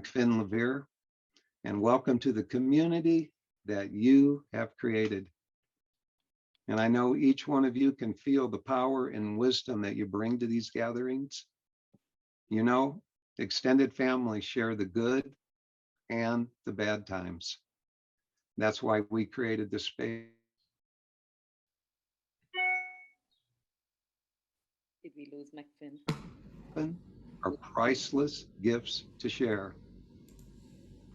McFinn Levere, and welcome to the community that you have created. And I know each one of you can feel the power and wisdom that you bring to these gatherings. You know, extended families share the good and the bad times. That's why we created this space. Did we lose McFinn? Are priceless gifts to share.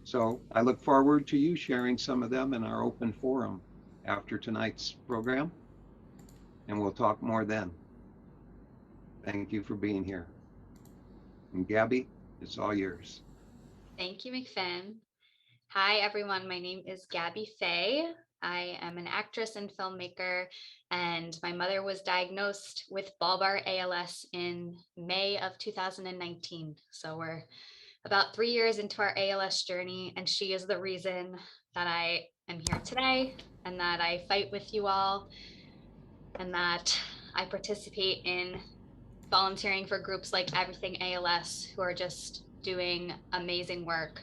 So I look forward to you sharing some of them in our open forum after tonight's program, and we'll talk more then. Thank you for being here. And Gabby, it's all yours. Thank you, McFinn. Hi, everyone. My name is Gabby Faye. I am an actress and filmmaker, and my mother was diagnosed with bulbar ALS in May of 2019. So we're about 3 years into our ALS journey, and she is the reason that I am here today and that I fight with you all and that I participate in volunteering for groups like Everything ALS, who are just doing amazing work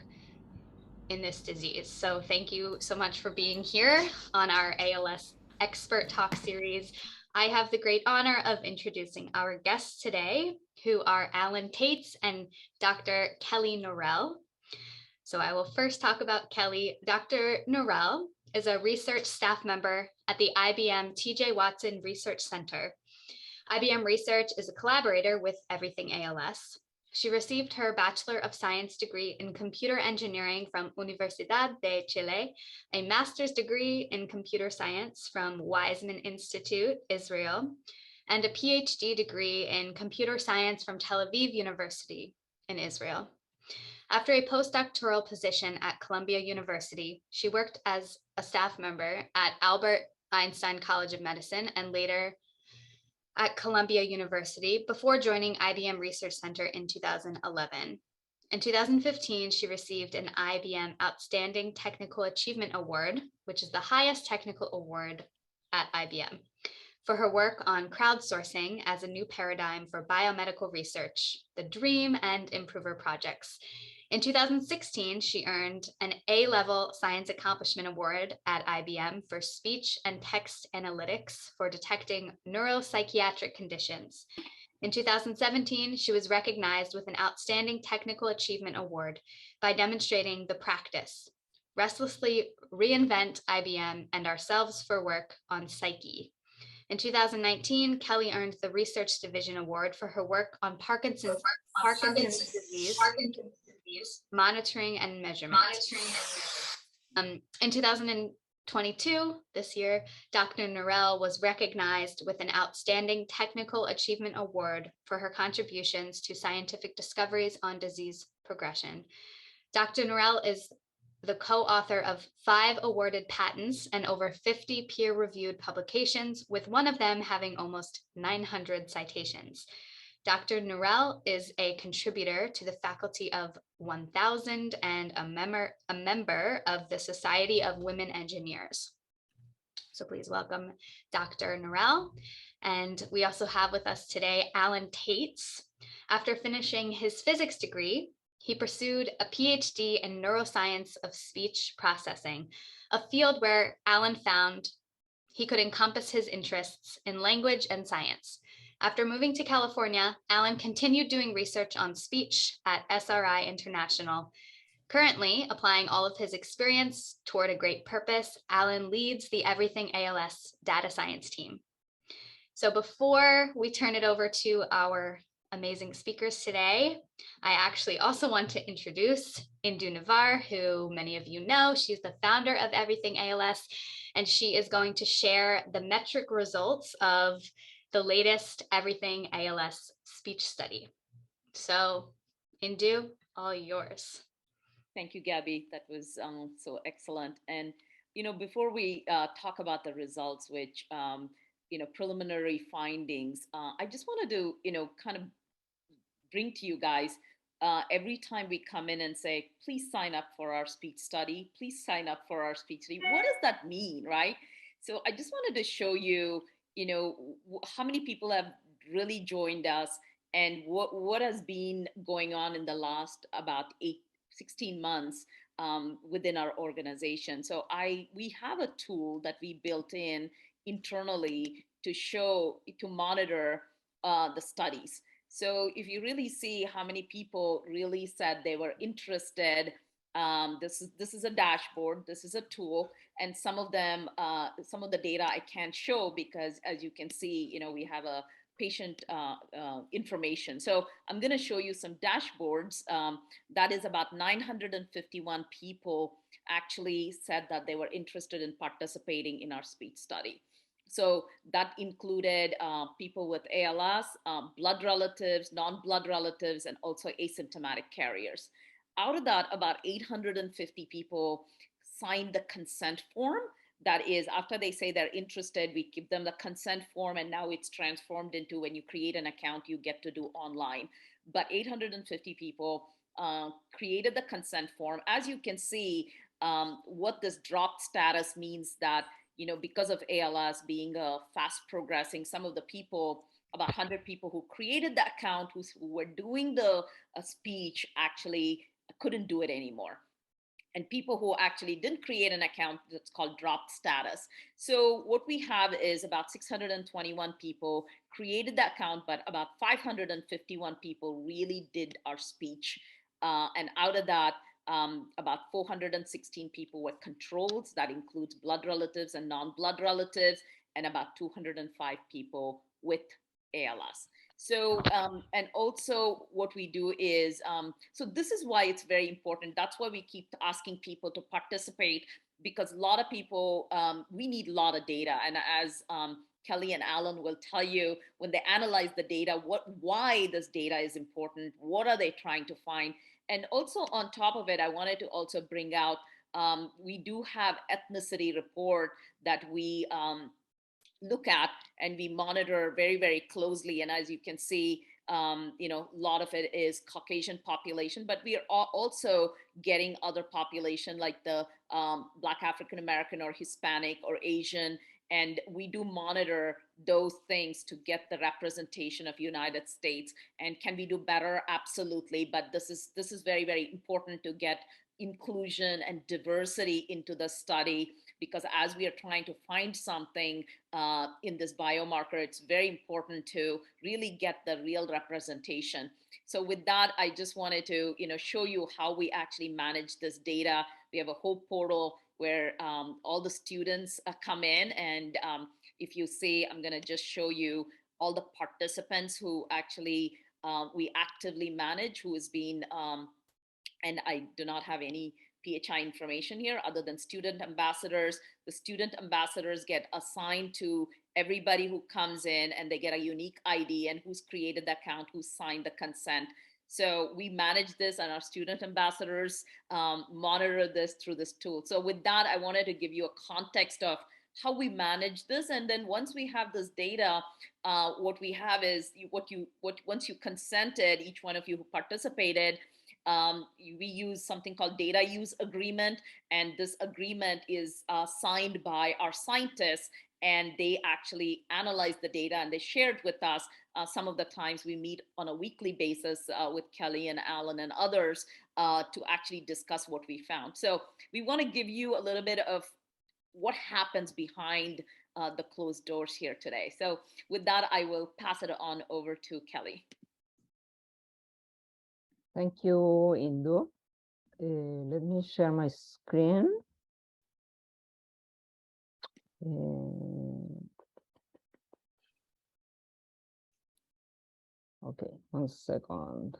in this disease. So thank you so much for being here on our ALS Expert Talk series. I have the great honor of introducing our guests today, who are Alan Taitz and Dr. Kely Norel. So I will first talk about Kely. Dr. Norel is a research staff member at the IBM T.J. Watson Research Center. IBM Research is a collaborator with Everything ALS. She received her Bachelor of Science degree in Computer Engineering from Universidad de Chile, a master's degree in Computer Science from Weizmann Institute, Israel, and a PhD degree in Computer Science from Tel Aviv University in Israel. After a postdoctoral position at Columbia University, she worked as a staff member at Albert Einstein College of Medicine and later at Columbia University before joining IBM Research Center in 2011. In 2015, she received an IBM Outstanding Technical Achievement Award, which is the highest technical award at IBM, for her work on crowdsourcing as a new paradigm for biomedical research, the DREAM and Improver projects. In 2016, she earned an A-level Science Accomplishment Award at IBM for speech and text analytics for detecting neuropsychiatric conditions. In 2017, she was recognized with an Outstanding Technical Achievement Award by demonstrating the practice, restlessly reinvent IBM and ourselves for work on psyche. In 2019, Kely earned the Research Division Award for her work on Parkinson's disease, monitoring and measurement. In 2022, this year, Dr. Norel was recognized with an Outstanding Technical Achievement Award for her contributions to scientific discoveries on disease progression. Dr. Norel is the co-author of 5 awarded patents and over 50 peer-reviewed publications, with one of them having almost 900 citations. Dr. Norel is a contributor to the faculty of 1000 and a member of the Society of Women Engineers. So please welcome Dr. Norel. And we also have with us today Alan Taitz. After finishing his physics degree, he pursued a PhD in neuroscience of speech processing, a field where Alan found he could encompass his interests in language and science. After moving to California, Alan continued doing research on speech at SRI International. Currently, applying all of his experience toward a great purpose, Alan leads the Everything ALS data science team. So before we turn it over to our amazing speakers today, I actually also want to introduce Indu Navar, who many of you know. She's the founder of Everything ALS, and she is going to share the metric results of the latest Everything ALS speech study. So, Indu, all yours. Thank you, Gabby. That was so excellent. And, before we talk about the results, which, preliminary findings, I just wanted to, kind of bring to you guys every time we come in and say, please sign up for our speech study. Please sign up for our speech study. What does that mean, right? So I just wanted to show you, how many people have really joined us and what has been going on in the last about 16 months within our organization. So we have a tool that we built in internally to monitor the studies. So if you really see how many people really said they were interested, this is a dashboard, this is a tool, and some of the data I can't show because, as you can see, we have a patient information. So I'm going to show you some dashboards. That is about 951 people actually said that they were interested in participating in our speech study. So that included people with ALS, blood relatives, non-blood relatives, and also asymptomatic carriers. Out of that, about 850 people signed the consent form. That is, after they say they're interested, we give them the consent form, and now it's transformed into, when you create an account, you get to do online. But 850 people created the consent form. As you can see, what this dropped status means that, because of ALS being a fast progressing, some of the people, about 100 people who created the account, who were doing the speech, actually couldn't do it anymore. And people who actually didn't create an account, that's called dropped status. So what we have is about 621 people created the account, but about 551 people really did our speech. And out of that, about 416 people were controls. That includes blood relatives and non-blood relatives, and about 205 people with ALS. So, and also what we do is, so this is why it's very important. That's why we keep asking people to participate, because a lot of people, we need a lot of data. And as Kely and Alan will tell you, when they analyze the data, why this data is important, what are they trying to find? And also on top of it, I wanted to also bring out, we do have ethnicity report that we look at and we monitor very, very closely. And as you can see, a lot of it is Caucasian population, but we are also getting other population like the Black African American or Hispanic or Asian. And we do monitor those things to get the representation of United States. And can we do better? Absolutely. But this is very, very important to get inclusion and diversity into the study, because as we are trying to find something in this biomarker, it's very important to really get the real representation. So with that, I just wanted to show you how we actually manage this data. We have a whole portal where all the students come in, and if you see, I'm going to just show you all the participants who actually we actively manage, who has been, and I do not have any PHI information here other than student ambassadors. The student ambassadors get assigned to everybody who comes in, and they get a unique ID and who's created the account, who's signed the consent. So we manage this, and our student ambassadors monitor this through this tool. So with that, I wanted to give you a context of how we manage this. And then once we have this data, what we have is once you consented, each one of you who participated, we use something called data use agreement. And this agreement is signed by our scientists, and they actually analyze the data and they share it with us. Some of the times we meet on a weekly basis with Kely and Alan and others to actually discuss what we found. So we want to give you a little bit of what happens behind the closed doors here today. So with that, I will pass it on over to Kely. Thank you, Indu. Let me share my screen. Okay, 1 second.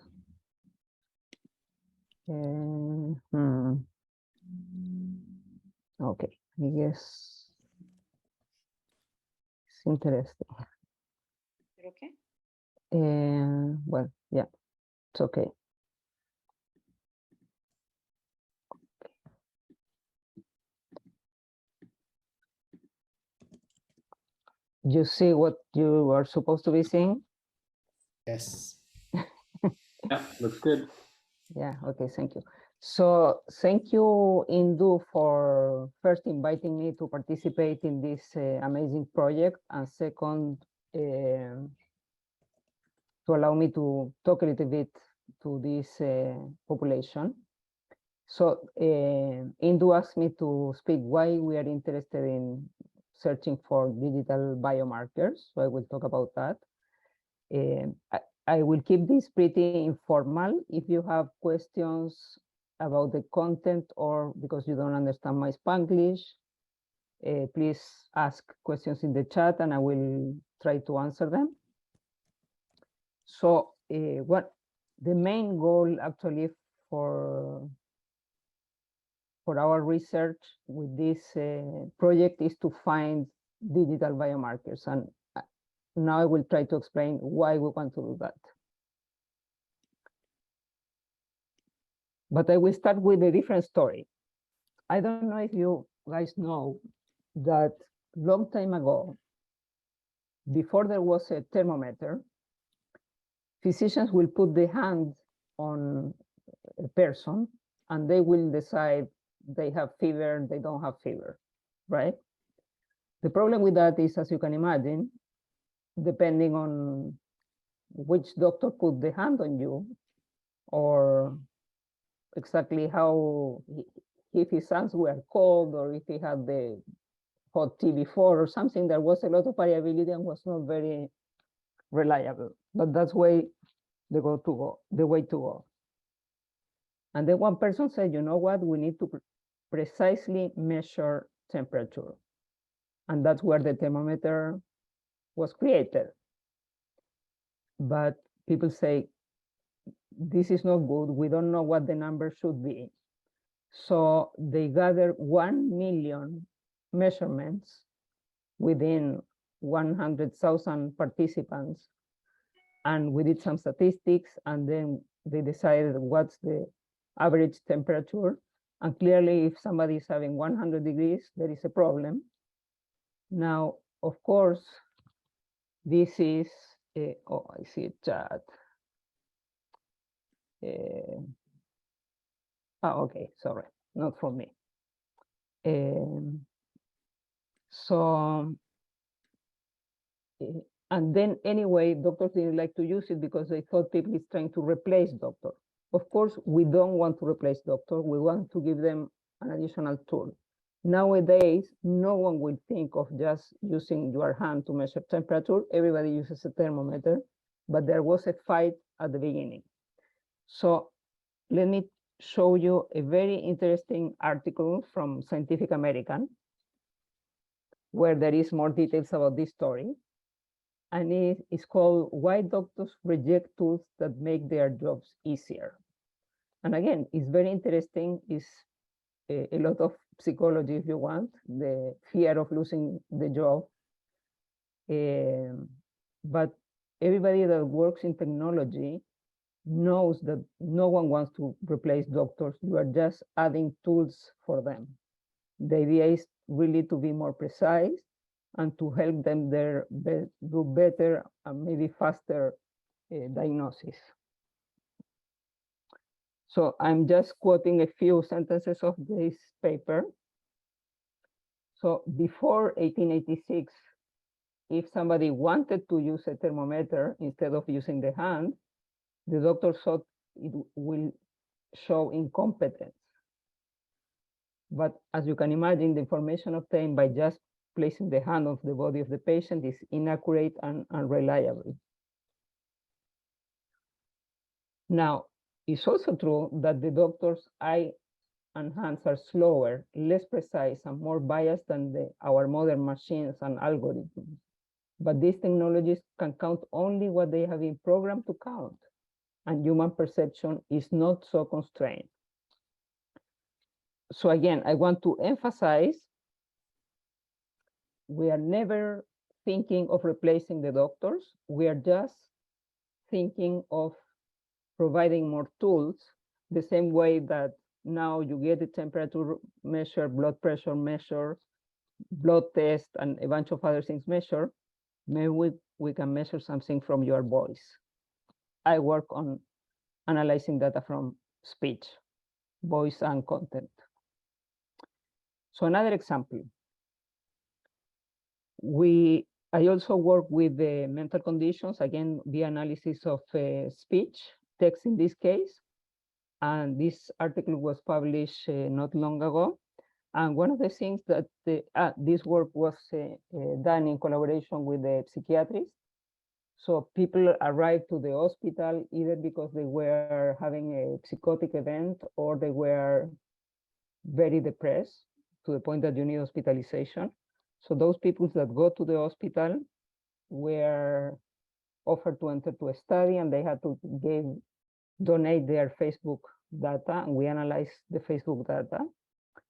Okay, I guess it's interesting. Okay. Well, yeah, it's okay. You see what you are supposed to be seeing? Yes. Yeah, looks good. Yeah, okay, thank you. So thank you, Indu, for first inviting me to participate in this amazing project, and second, to allow me to talk a little bit to this population. So Indu asked me to speak why we are interested in searching for digital biomarkers. So I will talk about that. I will keep this pretty informal. If you have questions about the content or because you don't understand my Spanglish, please ask questions in the chat and I will try to answer them. So what the main goal actually for our research with this project is to find digital biomarkers. And now I will try to explain why we want to do that. But I will start with a different story. I don't know if you guys know that long time ago, before there was a thermometer, physicians will put the hand on a person and they will decide they have fever, they don't have fever, right? The problem with that is, as you can imagine, depending on which doctor put the hand on you or exactly how, if his hands were cold or if he had the hot tea before or something, there was a lot of variability and was not very reliable. But that's way the way to go. And then one person said, you know what, we need to precisely measure temperature. And that's where the thermometer was created. But people say, this is not good. We don't know what the number should be. So they gathered 1 million measurements within 100,000 participants. And we did some statistics, and then they decided what's the average temperature. And clearly, if somebody is having 100 degrees, there is a problem. Now, of course, this is, oh, I see a chat. Oh, okay, sorry, not for me. So, and then anyway, doctors didn't like to use it because they thought people is trying to replace doctor. Of course, we don't want to replace doctor. We want to give them an additional tool. Nowadays, no one will think of just using your hand to measure temperature. Everybody uses a thermometer, but there was a fight at the beginning. So let me show you a very interesting article from Scientific American, where there is more details about this story. And it is called Why Doctors Reject Tools That Make Their Jobs Easier. And again, it's very interesting. It's a lot of psychology, if you want, the fear of losing the job. But everybody that works in technology knows that no one wants to replace doctors. You are just adding tools for them. The idea is really to be more precise and to help them do better and maybe faster diagnosis. So I'm just quoting a few sentences of this paper. So before 1886, if somebody wanted to use a thermometer instead of using the hand, the doctor thought it will show incompetence. But as you can imagine, the information obtained by just placing the hand on the body of the patient is inaccurate and unreliable. Now, it's also true that the doctor's eye and hands are slower, less precise, and more biased than our modern machines and algorithms. But these technologies can count only what they have been programmed to count, and human perception is not so constrained. So again, I want to emphasize, we are never thinking of replacing the doctors. We are just thinking of providing more tools, the same way that now you get the temperature measure, blood pressure measure, blood test, and a bunch of other things measure. Maybe we can measure something from your voice. I work on analyzing data from speech, voice, and content. So another example, I also work with the mental conditions, again, the analysis of speech, text in this case. And this article was published not long ago. And one of the things that this work was done in collaboration with the psychiatrists. So people arrived to the hospital either because they were having a psychotic event or they were very depressed to the point that you need hospitalization. So those people that go to the hospital were offered to enter to a study, and they had to donate their Facebook data, and we analyzed the Facebook data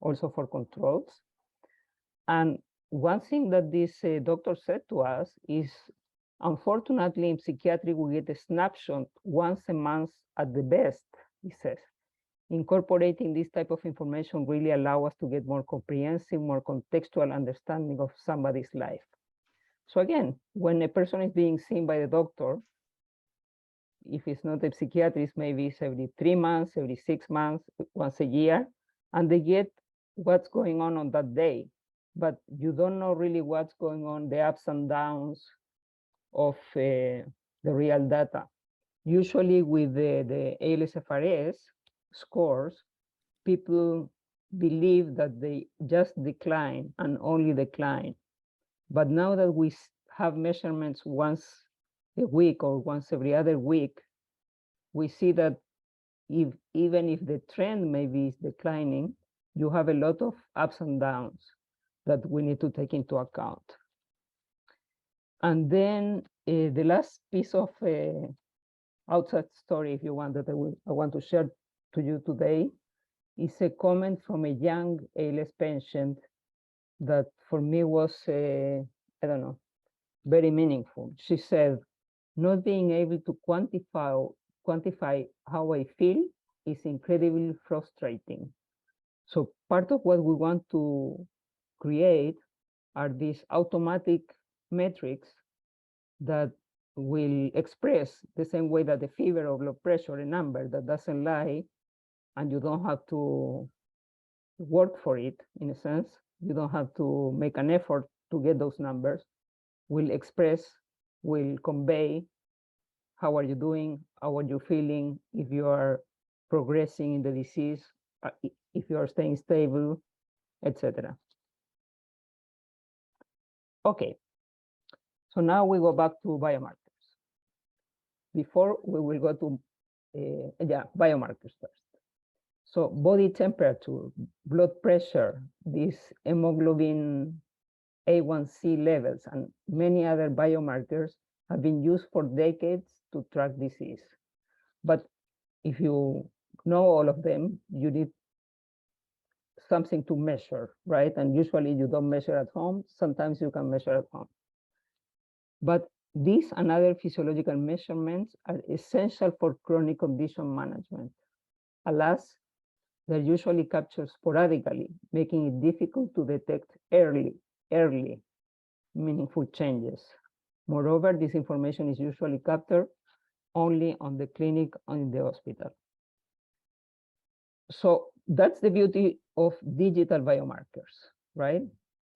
also for controls. And one thing that this doctor said to us is, unfortunately, in psychiatry, we get a snapshot once a month at the best, he says. Incorporating this type of information really allow us to get more comprehensive, more contextual understanding of somebody's life. So again, when a person is being seen by the doctor, if it's not a psychiatrist, maybe it's every 3 months, every 6 months, once a year, and they get what's going on that day. But you don't know really what's going on, the ups and downs of the real data. Usually with the ALS-FRS scores, people believe that they just decline and only decline. But now that we have measurements once a week or once every other week, we see that even if the trend maybe is declining, you have a lot of ups and downs that we need to take into account. And then the last piece of outside story, if you want, that I want to share to you today is a comment from a young ALS patient that for me was, I don't know, very meaningful. She said, not being able to quantify how I feel is incredibly frustrating. So part of what we want to create are these automatic metrics that will express the same way that the fever or blood pressure, a number that doesn't lie, and you don't have to work for it, in a sense. You don't have to make an effort to get those numbers, will express, will convey how are you doing, how are you feeling, if you are progressing in the disease, if you are staying stable, etc. Okay, so now we go back to biomarkers. Before we will go to biomarkers first. So body temperature, blood pressure, these hemoglobin A1C levels, and many other biomarkers have been used for decades to track disease. But if you know all of them, you need something to measure, right? And usually you don't measure at home. Sometimes you can measure at home. But these and other physiological measurements are essential for chronic condition management. Alas, they're usually captured sporadically, making it difficult to detect early, meaningful changes. Moreover, this information is usually captured only on the clinic or in the hospital. So that's the beauty of digital biomarkers, right?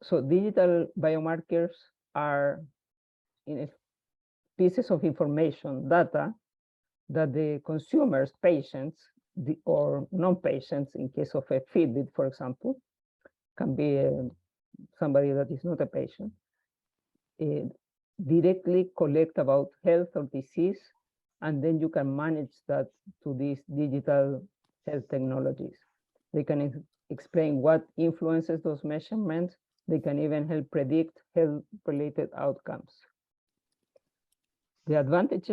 So digital biomarkers are pieces of information, data, that the consumers, patients, or non-patients, in case of a Fitbit, for example, can be somebody that is not a patient, directly collect about health or disease, and then you can manage that to these digital health technologies. They can explain what influences those measurements. They can even help predict health-related outcomes. The advantage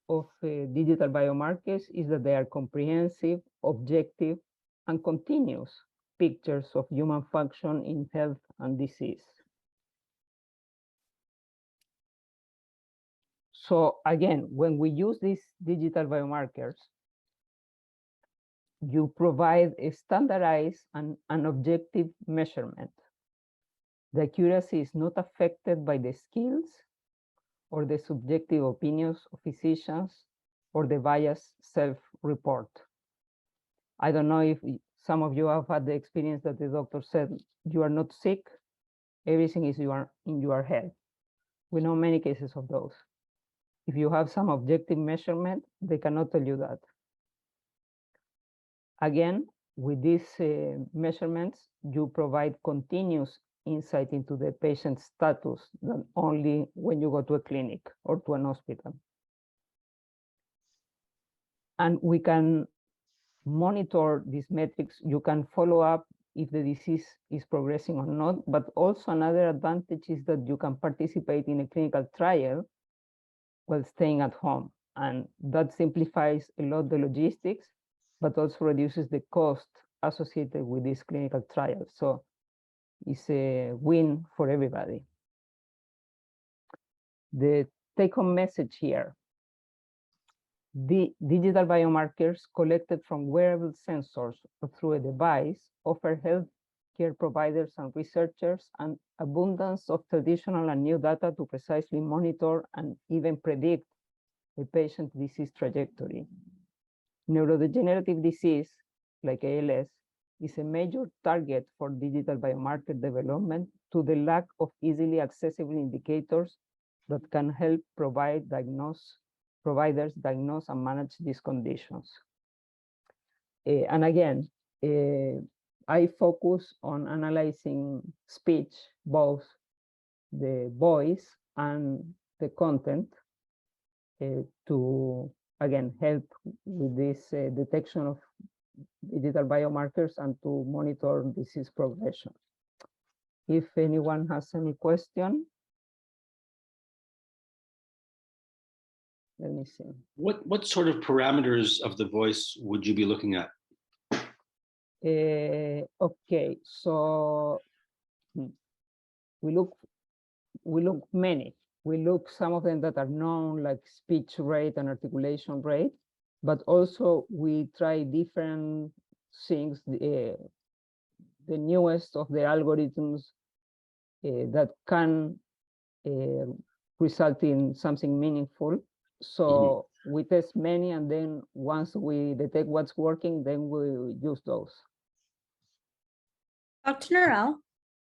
of digital biomarkers is that they are comprehensive, objective, and continuous pictures of human function in health and disease. So again, when we use these digital biomarkers, you provide a standardized and an objective measurement. The accuracy is not affected by the skills or the subjective opinions of physicians or the biased self-report. I don't know if some of you have had the experience that the doctor said, you are not sick, everything is in your head. We know many cases of those. If you have some objective measurement, they cannot tell you that. Again, with these measurements, you provide continuous insight into the patient's status, not only when you go to a clinic or to an hospital. And we can monitor these metrics. You can follow up if the disease is progressing or not, but also another advantage is that you can participate in a clinical trial while staying at home. And that simplifies a lot the logistics, but also reduces the cost associated with this clinical trial. So it's a win for everybody. The take-home message here: the digital biomarkers collected from wearable sensors or through a device offer healthcare providers and researchers an abundance of traditional and new data to precisely monitor and even predict a patient's disease trajectory. Neurodegenerative disease, like ALS, is a major target for digital biomarker development to the lack of easily accessible indicators that can help providers diagnose and manage these conditions. And again, I focus on analyzing speech, both the voice and the content, to again help with this detection of digital biomarkers and to monitor disease progression. If anyone has any question, let me see. What sort of parameters of the voice would you be looking at? Okay, so we look many. We look some of them that are known, like speech rate and articulation rate, but also we try different things, the newest of the algorithms that can result in something meaningful. So we test many, and then once we detect what's working, then we use those. Dr. Norel,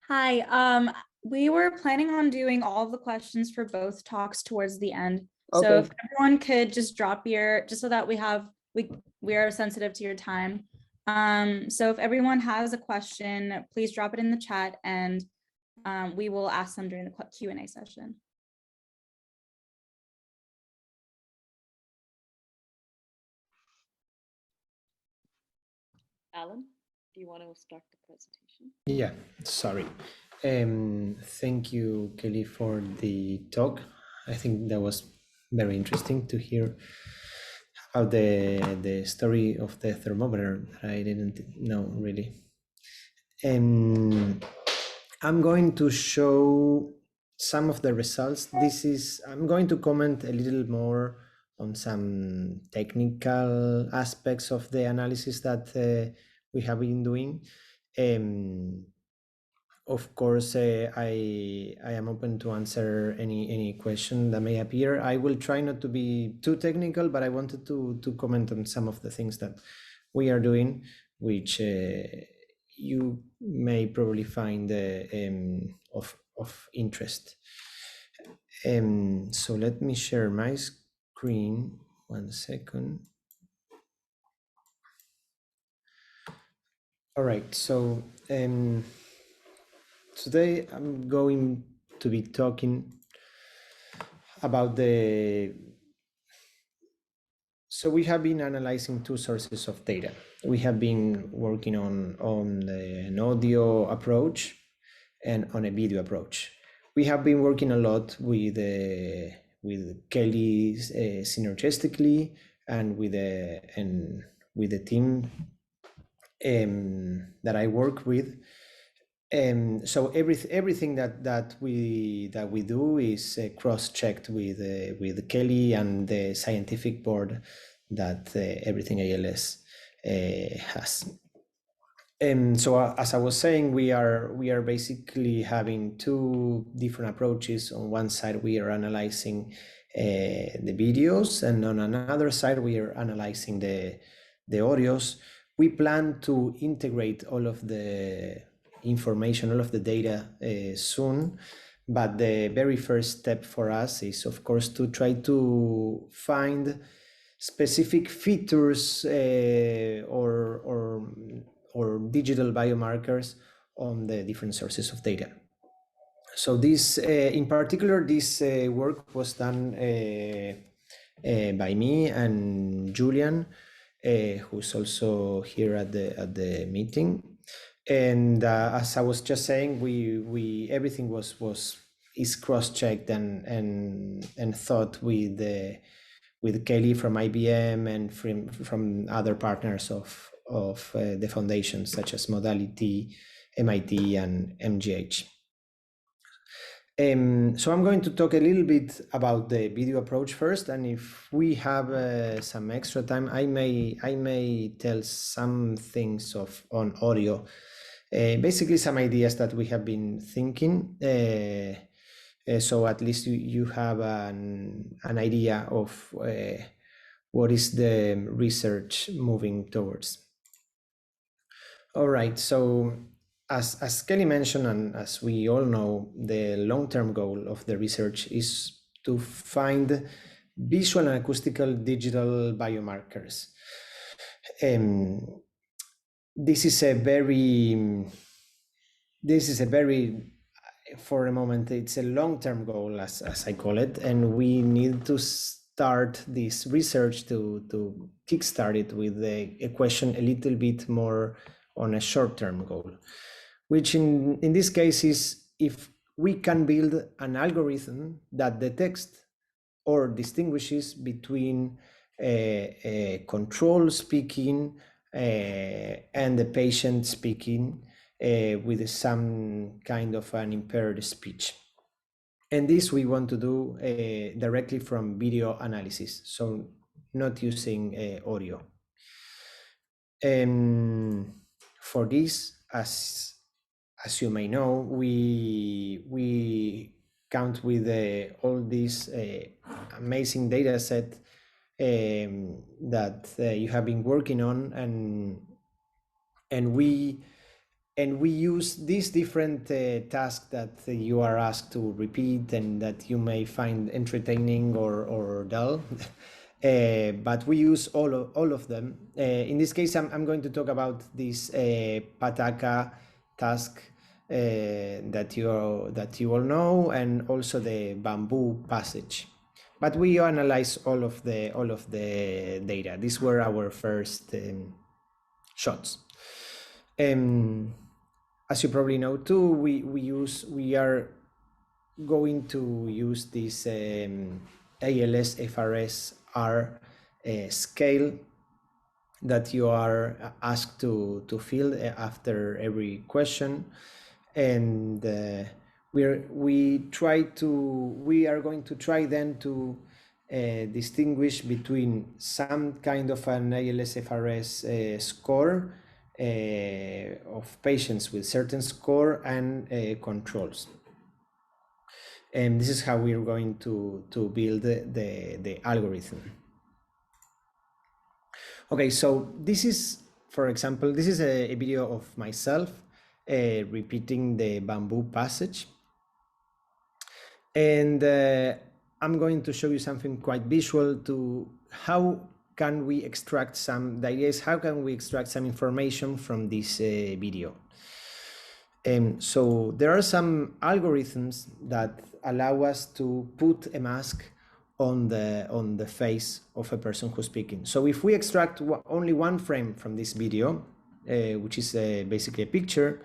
hi. We were planning on doing all the questions for both talks towards the end. Okay. So if everyone could just drop just so that we are sensitive to your time. So if everyone has a question, please drop it in the chat, and we will ask them during the Q&A session. Alan, do you want to start the presentation? Yeah, sorry. Thank you, Kely, for the talk. I think that was very interesting to hear about the story of the thermometer that I didn't know really. I'm going to show some of the results. I'm going to comment a little more on some technical aspects of the analysis that we have been doing. Of course, I am open to answer any question that may appear. I will try not to be too technical, but I wanted to comment on some of the things that we are doing, which you may probably find of interest. So let me share my screen. 1 second. All right, so today I'm going to be talking about so we have been analyzing two sources of data. We have been working on an audio approach and on a video approach. We have been working a lot with Kely synergistically and with the team that I work with. So everything that we do is cross-checked with Kely and the scientific board that Everything ALS has. So as I was saying, we are basically having two different approaches. On one side, we are analyzing the videos, and on another side, we are analyzing the audios. We plan to integrate all of the information, all of the data soon, but the very first step for us is, of course, to try to find specific features or digital biomarkers on the different sources of data. So this, in particular, this work was done by me and Julian, who's also here at the meeting. And as I was just saying, we everything is cross-checked and thought with Kely from IBM and from other partners of the foundation, such as Modality, MIT, and MGH. So I'm going to talk a little bit about the video approach first, and if we have some extra time, I may tell some things on audio, basically some ideas that we have been thinking. So at least you have an idea of what is the research moving towards. All right, so as Kely mentioned, and as we all know, the long-term goal of the research is to find visual and acoustical digital biomarkers. This is a very, for a moment, it's a long-term goal, as I call it, and we need to start this research to kickstart it with a question a little bit more on a short-term goal, which in this case is if we can build an algorithm that detects or distinguishes between a control speaking and the patient speaking with some kind of an impaired speech. And this we want to do directly from video analysis, so not using audio. For this, as you may know, we count with all this amazing data set that you have been working on, and we use these different tasks that you are asked to repeat and that you may find entertaining or dull. But we use all of them. In this case, I'm going to talk about this Pataka task that you all know, and also the bamboo passage. But we analyze all of the data. These were our first shots. As you probably know too, we are going to use this ALS FRS-R scale that you are asked to fill after every question, and we are going to try then to distinguish between some kind of an ALS FRS score of patients with certain score and controls. And this is how we are going to build the algorithm. Okay, so this is, for example, this is a video of myself repeating the bamboo passage. And I'm going to show you something quite visual to how can we extract the idea is how can we extract some information from this video. So there are some algorithms that allow us to put a mask on the face of a person who's speaking. So if we extract only one frame from this video, which is basically a picture,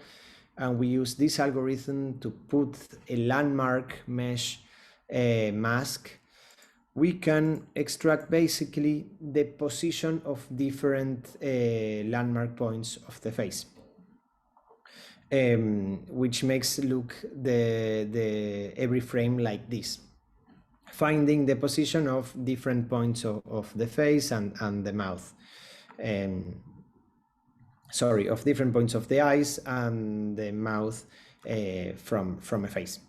and we use this algorithm to put a landmark mesh mask, we can extract basically the position of different landmark points of the face. Which makes look every frame like this, finding the position of different points of the face and the mouth. Sorry, of different points of the eyes and the mouth from a face.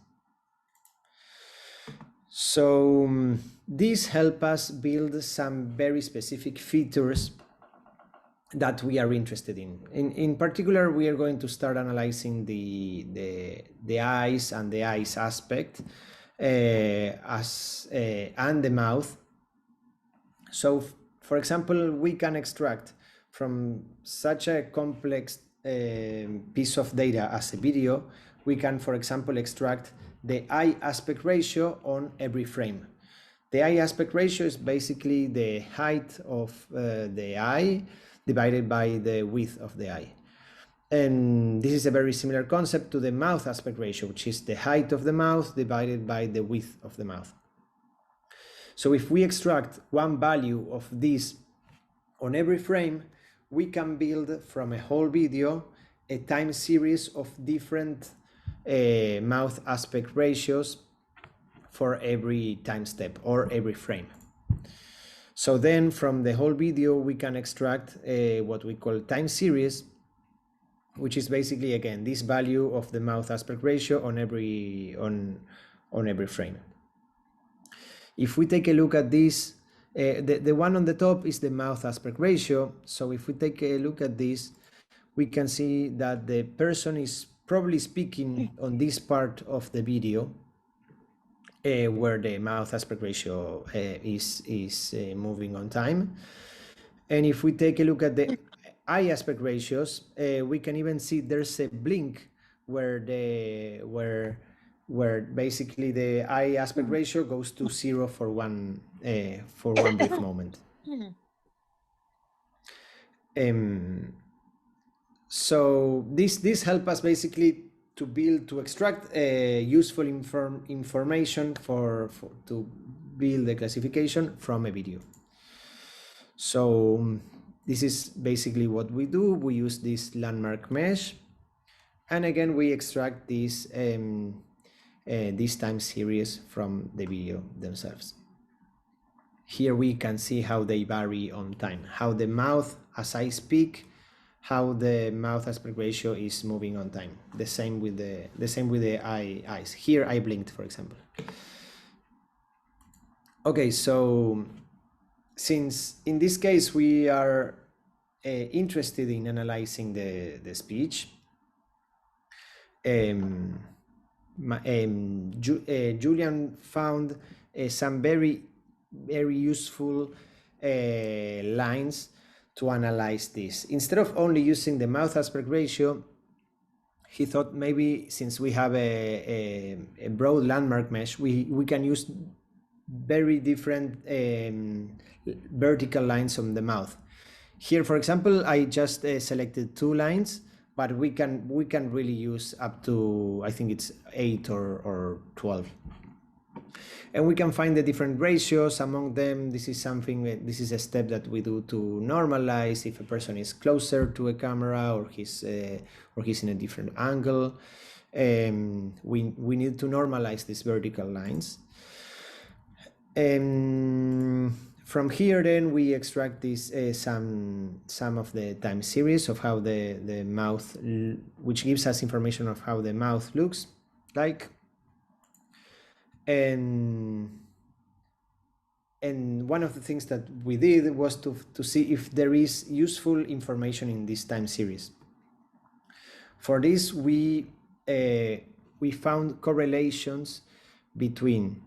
So this helps us build some very specific features that we are interested in. In particular, we are going to start analyzing the eyes and the eyes aspect and the mouth. So For example, we can extract from such a complex piece of data as a video, we can, for example, extract the eye aspect ratio on every frame. The eye aspect ratio is basically the height of the eye divided by the width of the eye. And this is a very similar concept to the mouth aspect ratio, which is the height of the mouth divided by the width of the mouth. So if we extract one value of this on every frame, we can build from a whole video a time series of different mouth aspect ratios for every time step or every frame. So then from the whole video, we can extract what we call time series, which is basically, again, this value of the mouth aspect ratio on every frame. If we take a look at this, the one on the top is the mouth aspect ratio. So if we take a look at this, we can see that the person is probably speaking on this part of the video, where the mouth aspect ratio is moving on time. And if we take a look at the eye aspect ratios, we can even see there's a blink where basically the eye aspect ratio goes to 0 for one brief moment. So this helps us basically to extract useful information to build the classification from a video. So this is basically what we do. We use this landmark mesh, and again we extract this time series from the video themselves. Here we can see how they vary on time, how the mouth, as I speak, how the mouth aspect ratio is moving on time. The same with the eyes. Here I blinked, for example. Okay, so since in this case we are interested in analyzing the speech, Julian found some very useful lines to analyze this. Instead of only using the mouth aspect ratio, he thought maybe since we have a broad landmark mesh, we can use very different vertical lines on the mouth. Here, for example, I just selected 2 lines, but we can really use up to, I think it's 8 or 12. And we can find the different ratios among them. This is a step that we do to normalize if a person is closer to a camera or he's in a different angle. We need to normalize these vertical lines. From here, then we extract this some of the time series of how the mouth, which gives us information of how the mouth looks like. And one of the things that we did was to see if there is useful information in this time series. For this, we found correlations between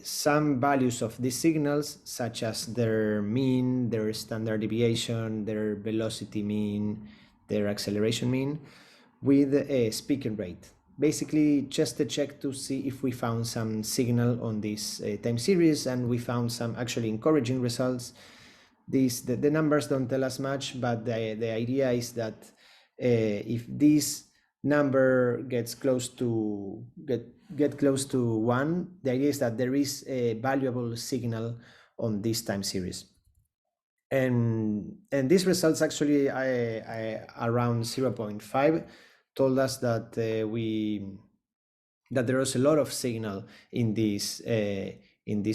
some values of these signals, such as their mean, their standard deviation, their velocity mean, their acceleration mean, with a speaking rate. Basically, just to check to see if we found some signal on this time series, and we found some actually encouraging results. The numbers don't tell us much, but the idea is that if this number gets close to get close to 1, the idea is that there is a valuable signal on this time series. And these results actually around 0.5 told us that that there was a lot of signal in these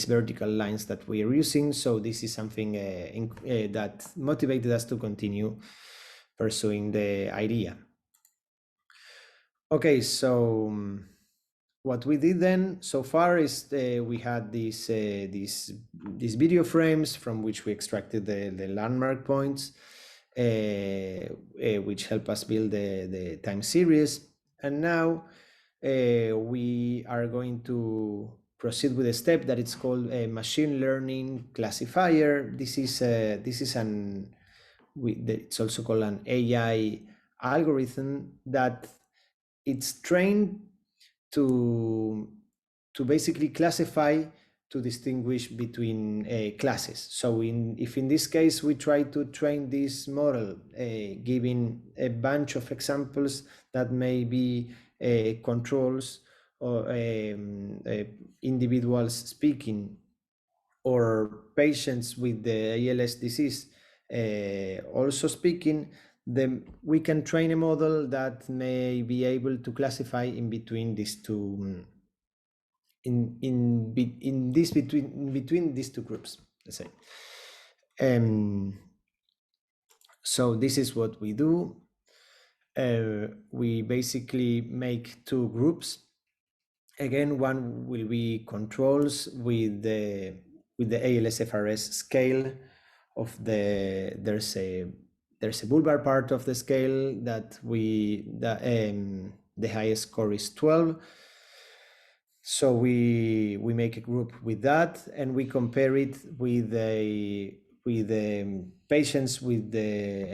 vertical lines that we are using. So this is something that motivated us to continue pursuing the idea. Okay, so what we did then so far is we had these video frames from which we extracted the landmark points, which help us build the time series. And now we are going to proceed with a step that it's called a machine learning classifier. It's also called an AI algorithm that it's trained to basically classify, to distinguish between classes. So if in this case we try to train this model, giving a bunch of examples that may be controls or individuals speaking, or patients with the ALS disease also speaking, then we can train a model that may be able to classify in between these two between these two groups, let's say. So this is what we do. We basically make two groups. Again, one will be controls with the ALS-FRS scale of there's a bulbar part of the scale that the highest score is 12. So we make a group with that, and we compare it with patients with the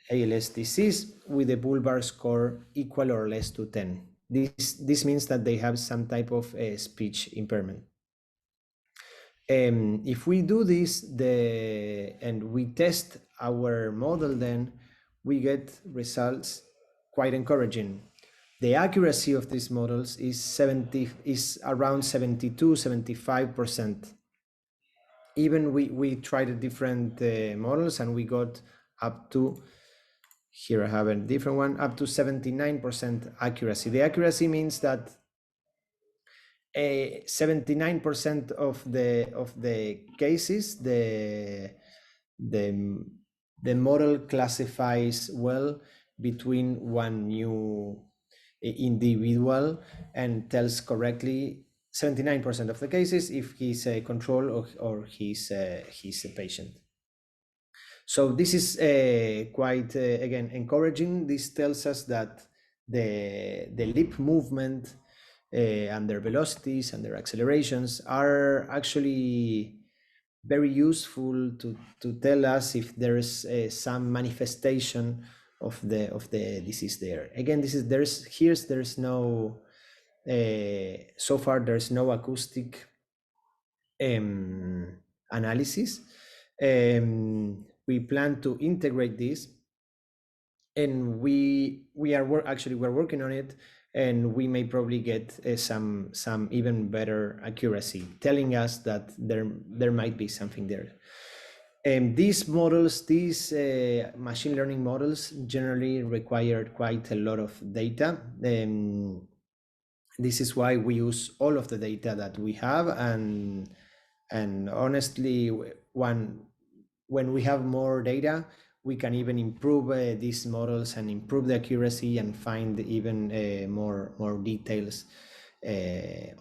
ALS disease with a bulbar score equal or less to 10. This means that they have some type of speech impairment. If we do this and we test our model, then we get results quite encouraging. The accuracy of these models is around 72-75%. Even we tried different models, and we got up to, here I have a different one, up to 79% accuracy. The accuracy means that 79% of the cases the model classifies well between one new individual and tells correctly 79% of the cases if he's a control or he's a patient. So this is quite again encouraging. This tells us that the lip movement and their velocities and their accelerations are actually very useful to tell us if there's some manifestation of the disease there. Again, there's no so far there's no acoustic analysis. We plan to integrate this, and we're working on it, and we may probably get some even better accuracy, telling us that there might be something there. These models, these machine learning models, generally require quite a lot of data. This is why we use all of the data that we have, and honestly, when we have more data, we can even improve these models and improve the accuracy and find even more details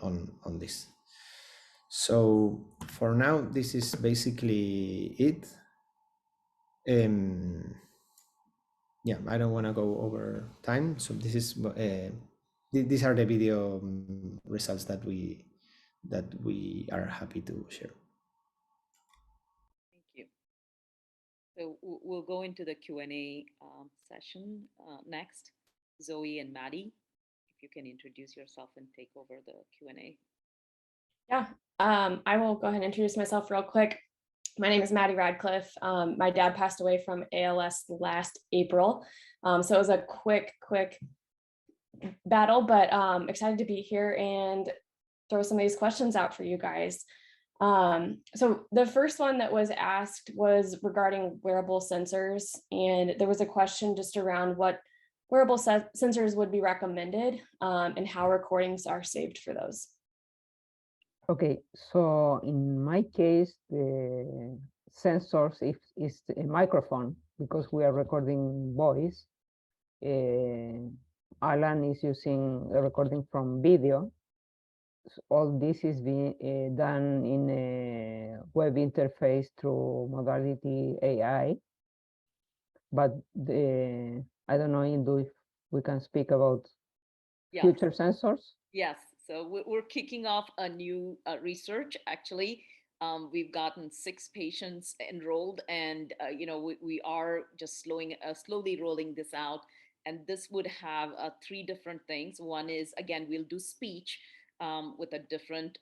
on this. So for now, this is basically it. Yeah, I don't want to go over time. So this is these are the video results that we are happy to share. Thank you. So we'll go into the Q&A session next. Zoe and Maddie, if you can introduce yourself and take over the Q&A. Yeah, I will go ahead and introduce myself real quick. My name is Maddie Radcliffe. My dad passed away from ALS last April. So it was a quick battle, but excited to be here and throw some of these questions out for you guys. So the first one that was asked was regarding wearable sensors. And there was a question just around what wearable sensors would be recommended and how recordings are saved for those. Okay, so in my case, the sensors is a microphone because we are recording voice. Alan is using a recording from video. So all this is being done in a web interface through modality AI. But I don't know, Indu, if we can speak about future sensors. Yes. So we're kicking off a new research, actually. We've gotten 6 patients enrolled, and we are just slowly rolling this out. And this would have 3 different things. One is, again, we'll do speech with a different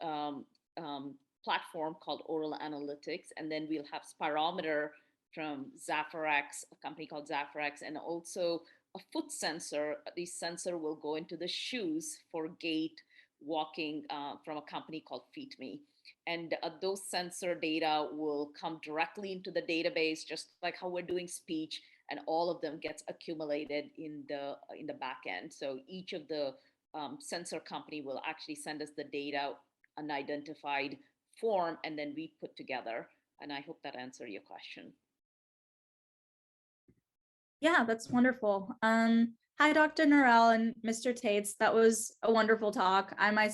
platform called Oral Analytics, and then we'll have spirometer from Zapharex, a company called Zapharex, and also a foot sensor. The sensor will go into the shoes for gait walking from a company called FeetMe. And those sensor data will come directly into the database, just like how we're doing speech, and all of them gets accumulated in the back end. So each of the sensor company will actually send us the data, unidentified form, and then we put together. And I hope that answered your question. Yeah, that's wonderful. Hi, Dr. Norel and Mr. Taitz. That was a wonderful talk. I'm a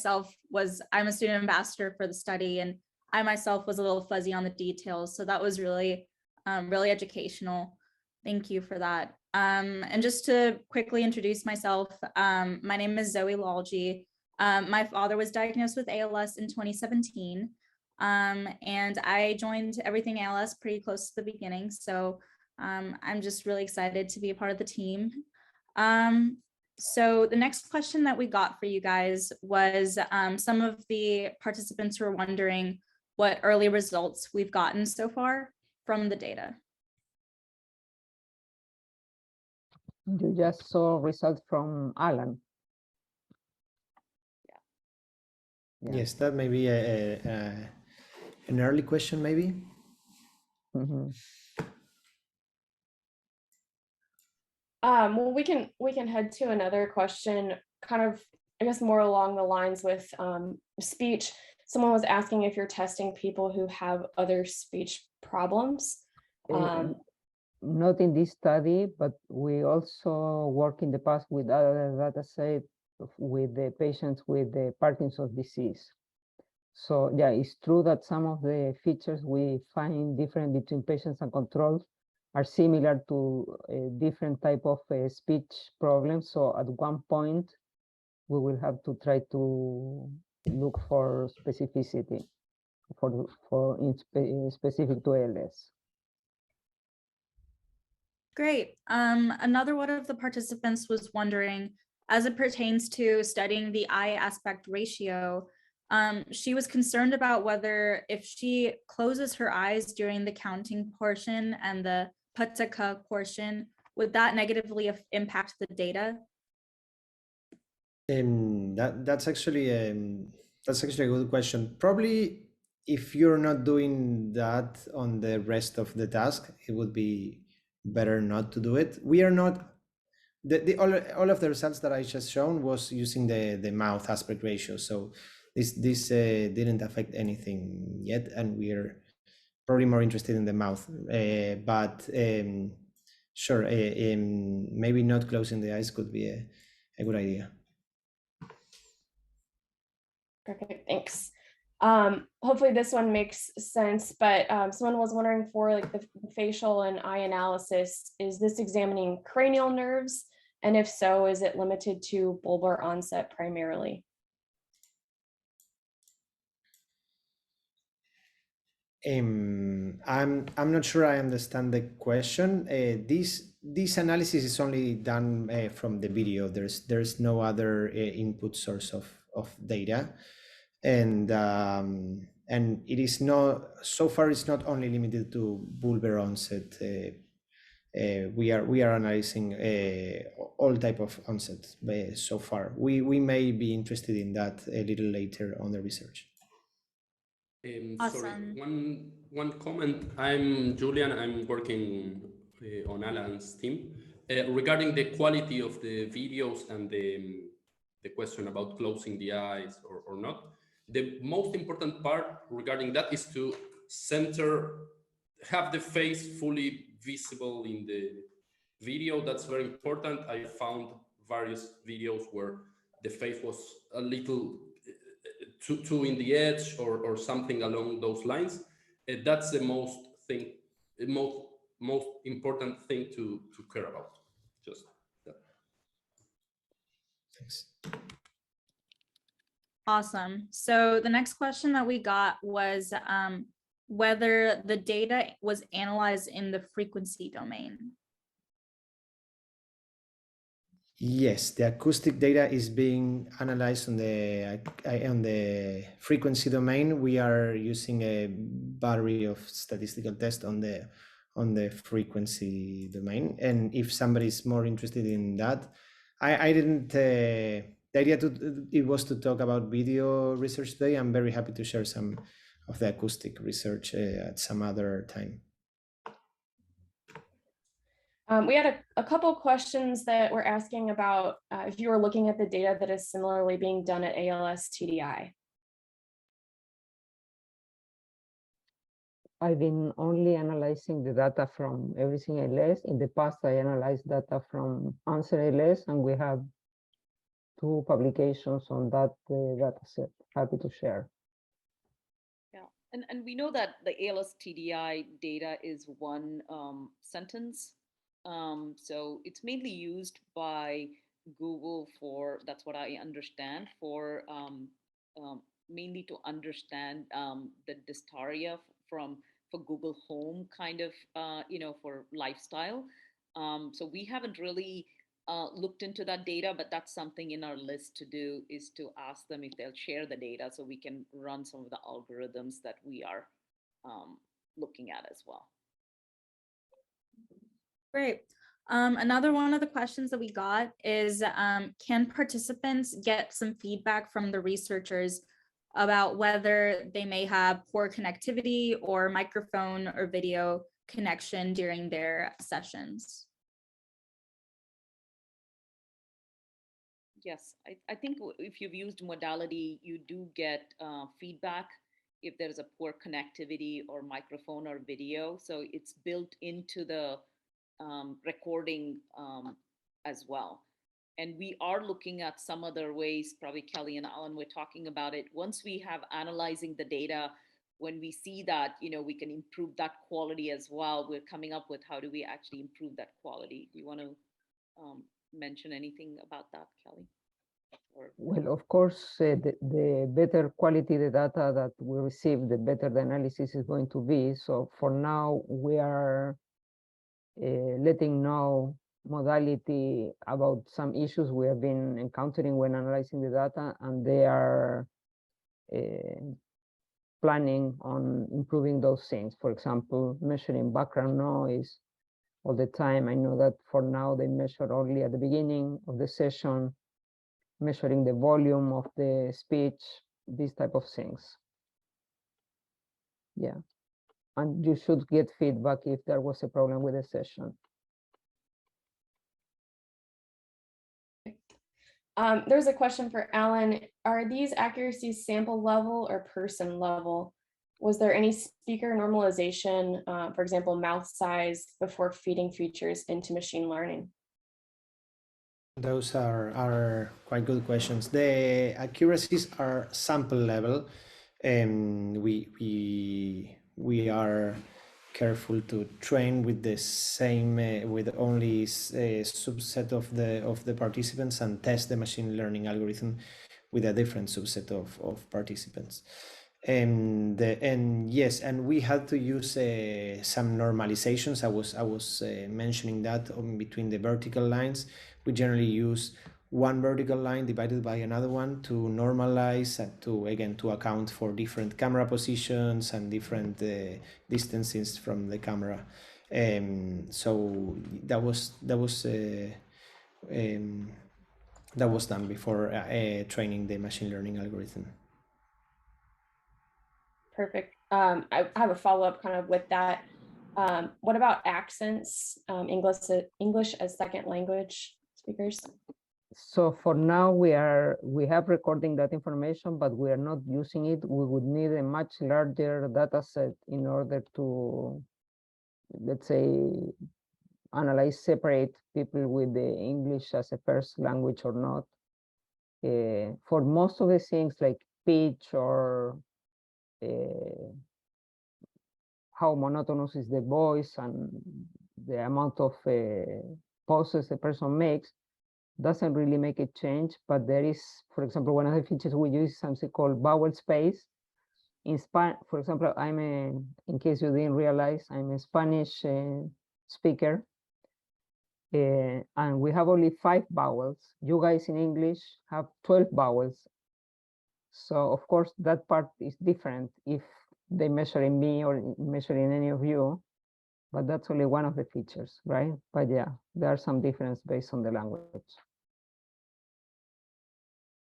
student ambassador for the study, and I myself was a little fuzzy on the details. So that was really, really educational. Thank you for that. And just to quickly introduce myself, my name is Zoe Lalji. My father was diagnosed with ALS in 2017. And I joined Everything ALS pretty close to the beginning. So I'm just really excited to be a part of the team. So the next question that we got for you guys was some of the participants were wondering what early results we've gotten so far from the data. You just saw results from Alan. Yeah. Yes, that may be an early question, maybe. Mm-hmm. Well, we can head to another question, kind of, I guess, more along the lines with speech. Someone was asking if you're testing people who have other speech problems. Not in this study, but we also work in the past with other data set with the patients with the Parkinson's disease. So yeah, it's true that some of the features we find different between patients and controls are similar to a different type of speech problems. So at one point, we will have to try to look for specificity specific to ALS. Great. Another one of the participants was wondering, as it pertains to studying the eye aspect ratio, she was concerned about whether if she closes her eyes during the counting portion and the pataka portion, would that negatively impact the data? That's actually a good question. Probably if you're not doing that on the rest of the task, it would be better not to do it. We are not, all of the results that I just shown was using the mouth aspect ratio. So this didn't affect anything yet, and we're probably more interested in the mouth. But sure, maybe not closing the eyes could be a good idea. Perfect, thanks. Hopefully this one makes sense, but someone was wondering for like the facial and eye analysis, is this examining cranial nerves? And if so, is it limited to bulbar onset primarily? I'm not sure I understand the question. This analysis is only done from the video. There's no other input source of data, and it is not, so far it's not only limited to bulbar onset. We are analyzing all type of onsets so far. We may be interested in that a little later on the research. Awesome. Sorry, one comment. I'm Julian. I'm working on Alan's team regarding the quality of the videos and the question about closing the eyes or not. The most important part regarding that is to have the face fully visible in the video. That's very important. I found various videos where the face was a little too in the edge or something along those lines. That's the most important thing to care about. Just that. Thanks. Awesome. So the next question that we got was whether the data was analyzed in the frequency domain. Yes, the acoustic data is being analyzed on the frequency domain. We are using a battery of statistical tests on the frequency domain. And if somebody is more interested in that, I didn't. The idea it was to talk about video research today. I'm very happy to share some of the acoustic research at some other time. We had a couple questions that were asking about if you were looking at the data that is similarly being done at ALS TDI. I've been only analyzing the data from Everything ALS. In the past, I analyzed data from Answer ALS, and we have 2 publications on that data set. Happy to share. Yeah, and we know that the ALS TDI data is one sentence. So it's mainly used by Google for, that's what I understand, for mainly to understand the dysphagia for Google Home kind of, for lifestyle. So we haven't really looked into that data, but that's something in our list to do, is to ask them if they'll share the data so we can run some of the algorithms that we are looking at as well. Great. Another one of the questions that we got is, can participants get some feedback from the researchers about whether they may have poor connectivity or microphone or video connection during their sessions? Yes, I think if you've used modality, you do get feedback if there's a poor connectivity or microphone or video. So it's built into the recording as well. And we are looking at some other ways, probably Kely and Alan were talking about it. Once we have analyzing the data, when we see that, we can improve that quality as well, we're coming up with how do we actually improve that quality. Do you want to mention anything about that, Kely? Well, of course, the better quality the data that we receive, the better the analysis is going to be. So for now, we are letting know modality about some issues we have been encountering when analyzing the data, and they are planning on improving those things. For example, measuring background noise all the time. I know that for now they measure only at the beginning of the session, measuring the volume of the speech, these type of things. Yeah, and you should get feedback if there was a problem with the session. There's a question for Alan. Are these accuracies sample level or person level? Was there any speaker normalization, for example, mouth size, before feeding features into machine learning? Those are quite good questions. The accuracies are sample level, and we are careful to train with the same with only a subset of the participants, and test the machine learning algorithm with a different subset of participants. And yes, and we had to use some normalizations. I was mentioning that between the vertical lines. We generally use one vertical line divided by another one to normalize and to account for different camera positions and different distances from the camera. So that was done before training the machine learning algorithm. Perfect. I have a follow-up kind of with that. What about accents, English as second language speakers? So for now, we have recording that information, but we are not using it. We would need a much larger data set in order to, let's say, analyze separate people with the English as a first language or not. For most of the things like pitch or how monotonous is the voice and the amount of pauses the person makes, doesn't really make a change, but there is, for example, one of the features we use is something called vowel space. In Spanish, for example, in case you didn't realize, I'm a Spanish speaker, and we have only 5 vowels. You guys in English have 12 vowels. So of course that part is different if they measure in me or measure in any of you, but that's only one of the features, right? But yeah, there are some difference based on the language.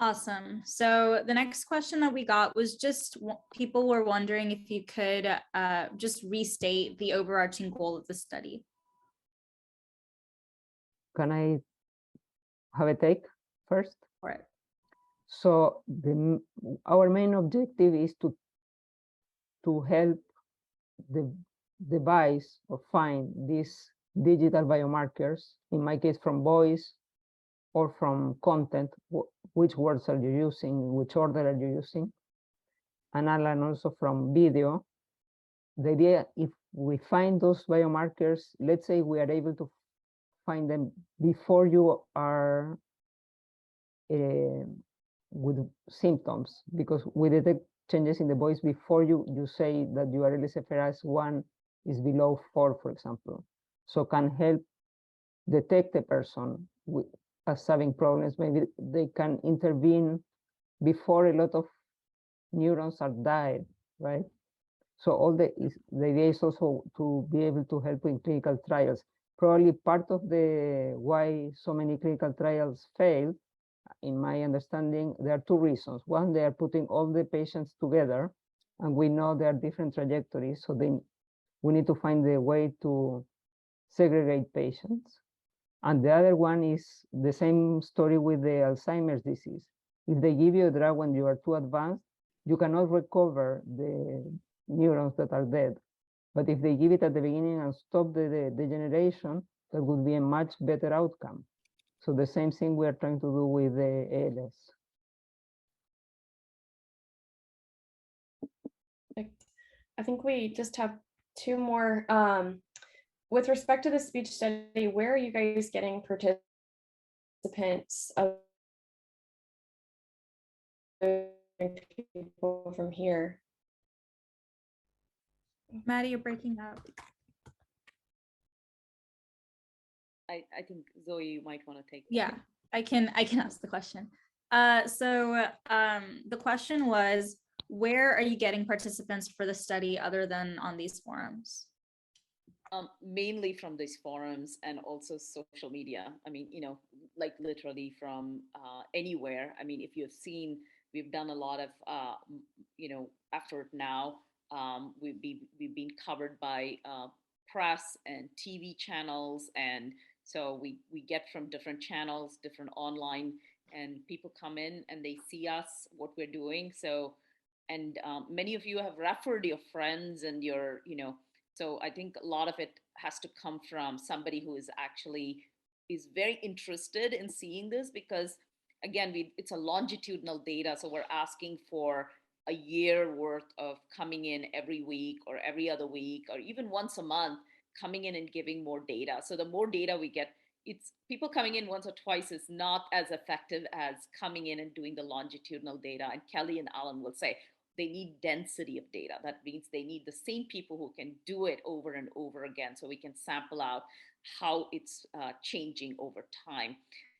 Awesome. So the next question that we got was just people were wondering if you could just restate the overarching goal of the study. Can I have a take first? For it. So our main objective is to help the device or find these digital biomarkers, in my case from voice or from content, which words are you using, which order are you using, and Alan also from video. The idea, if we find those biomarkers, let's say we are able to find them before you are with symptoms, because we detect changes in the voice before you say that your LSFRS1 is below 4, for example. So can help detect a person as having problems. Maybe they can intervene before a lot of neurons are died, right? So all the idea is also to be able to help in clinical trials. Probably part of the why so many clinical trials fail, in my understanding, there are 2 reasons. One, they are putting all the patients together, and we know there are different trajectories, so we need to find a way to segregate patients. And the other one is the same story with the Alzheimer's disease. If they give you a drug when you are too advanced, you cannot recover the neurons that are dead. But if they give it at the beginning and stop the degeneration, that would be a much better outcome. So the same thing we are trying to do with the ALS. I think we just have 2 more. With respect to the speech study, where are you guys getting participants people from here? Maddie, you're breaking up. I think Zoe, you might want to take that. Yeah, I can ask the question. So the question was, where are you getting participants for the study other than on these forums? Mainly from these forums and also social media. I mean, like literally from anywhere. I mean, if you've seen, we've done a lot of, effort now. We've been covered by press and TV channels, and so we get from different channels, different online, and people come in and they see us, what we're doing. So, and many of you have referred your friends and your, so I think a lot of it has to come from somebody who is very interested in seeing this, because again, it's a longitudinal data. So we're asking for a year worth of coming in every week or every other week, or even once a month, coming in and giving more data. So the more data we get, it's people coming in once or twice is not as effective as coming in and doing the longitudinal data. And Kely and Alan will say, they need density of data. That means they need the same people who can do it over and over again, so we can sample out how it's changing over time.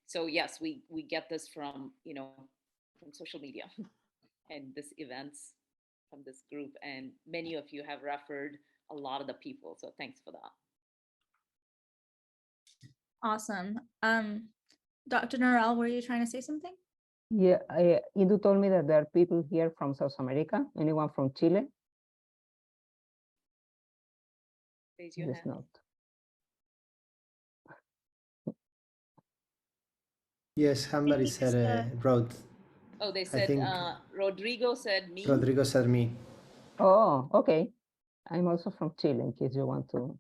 So yes, we get this from from social media and this events from this group, and many of you have referred a lot of the people. So thanks for that. Awesome. Dr. Norel, were you trying to say something? Yeah, Edu told me that there are people here from South America. Anyone from Chile? Raise your hand. Not. Yes, somebody said wrote. Oh, they said Rodrigo said me. Rodrigo said me. Oh, okay. I'm also from Chile, in case you want to.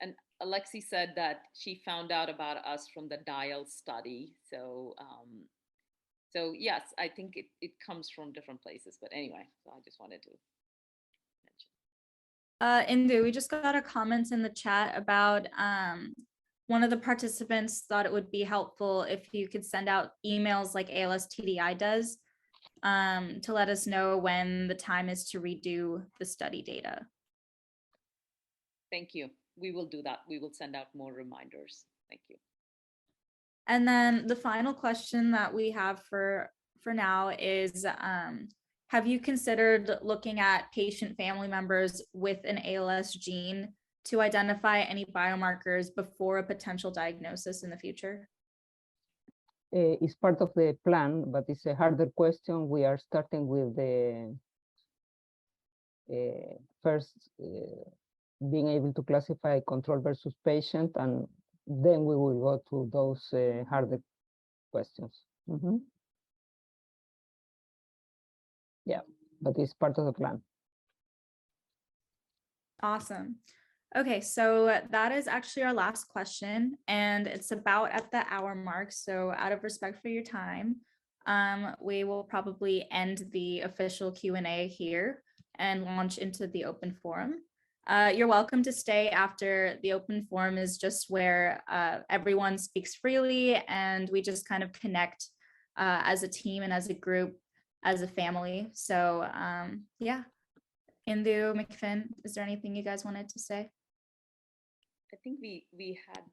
And Alexi said that she found out about us from the DIAL study. So, so yes, I think it comes from different places. But anyway, so I just wanted to mention. Indu, we just got a comment in the chat about one of the participants thought it would be helpful if you could send out emails like ALS TDI does to let us know when the time is to redo the study data. Thank you. We will do that. We will send out more reminders. Thank you. And then the final question that we have for now is, have you considered looking at patient family members with an ALS gene to identify any biomarkers before a potential diagnosis in the future? It's part of the plan, but it's a harder question. We are starting with the first being able to classify control versus patient, and then we will go to those harder questions. Yeah, but it's part of the plan. Awesome. Okay, so that is actually our last question, and it's about at the hour mark. So out of respect for your time, we will probably end the official Q&A here and launch into the open forum. You're welcome to stay after. The open forum is just where everyone speaks freely and we just kind of connect as a team and as a group, as a family. So yeah, Indu, McFinn, is there anything you guys wanted to say? I think we had,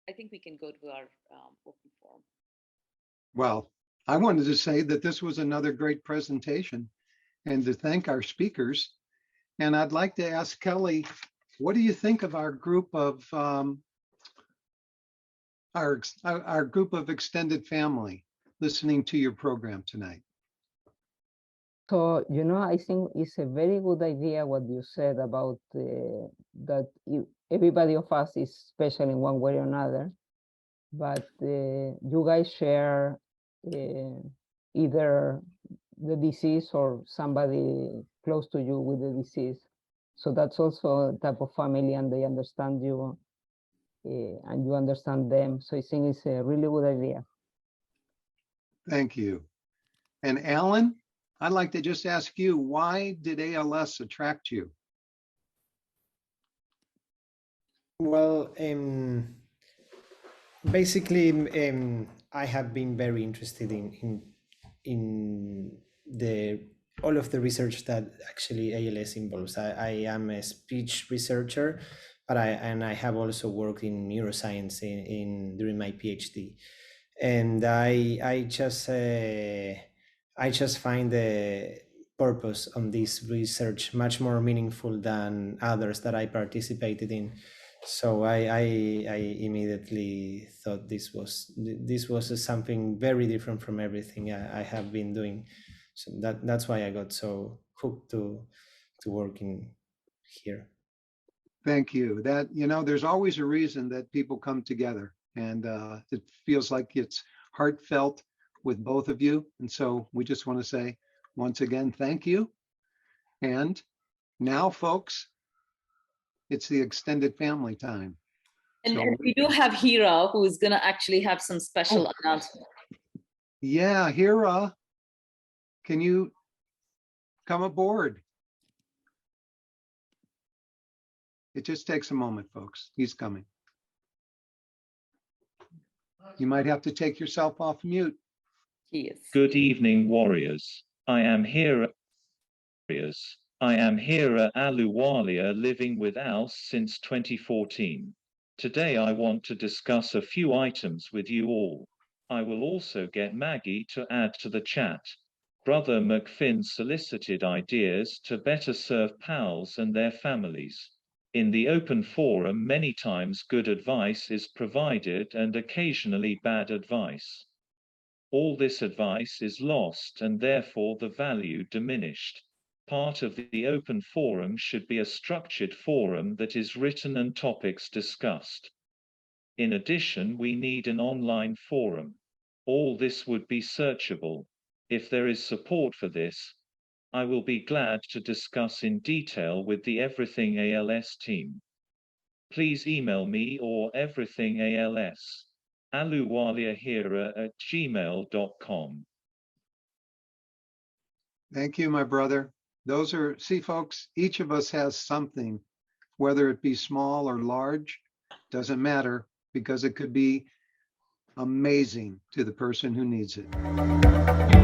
I think we can go to our open forum. Well, I wanted to say that this was another great presentation and to thank our speakers. And I'd like to ask Kely, what do you think of our group of our group of extended family listening to your program tonight? So, you know, I think it's a very good idea what you said about that everybody of us is special in one way or another, but you guys share either the disease or somebody close to you with the disease. So that's also a type of family, and they understand you and you understand them. So I think it's a really good idea. Thank you. And Alan, I'd like to just ask you, why did ALS attract you? Well, basically, I have been very interested in all of the research that actually ALS involves. I am a speech researcher, but I have also worked in neuroscience during my PhD, and I just find the purpose on this research much more meaningful than others that I participated in. So I immediately thought this was something very different from everything I have been doing. So that's why I got so hooked to working here. Thank you. That, you know, there's always a reason that people come together, and it feels like it's heartfelt with both of you. And so we just want to say once again, thank you. And now, folks, it's the extended family time. And, So, and we do have Hira, who is going to actually have some special announcement. yeah, Hira, can you come aboard? It just takes a moment, folks. He's coming. You might have to take yourself off mute. He is. Good evening, warriors. I am Hira Aluwalia, living with ALS since 2014. Today I want to discuss a few items with you all. I will also get Maggie to add to the chat. Brother McFinn solicited ideas to better serve PALS and their families. In the open forum, many times good advice is provided and occasionally bad advice. All this advice is lost and therefore the value diminished. Part of the open forum should be a structured forum that is written and topics discussed. In addition, we need an online forum. All this would be searchable. If there is support for this, I will be glad to discuss in detail with the Everything ALS team. Please email me or EverythingALS. aluwaliahira@gmail.com. Thank you, my brother. Those are, see, folks, each of us has something whether it be small or large, doesn't matter, because it could be amazing to the person who needs it.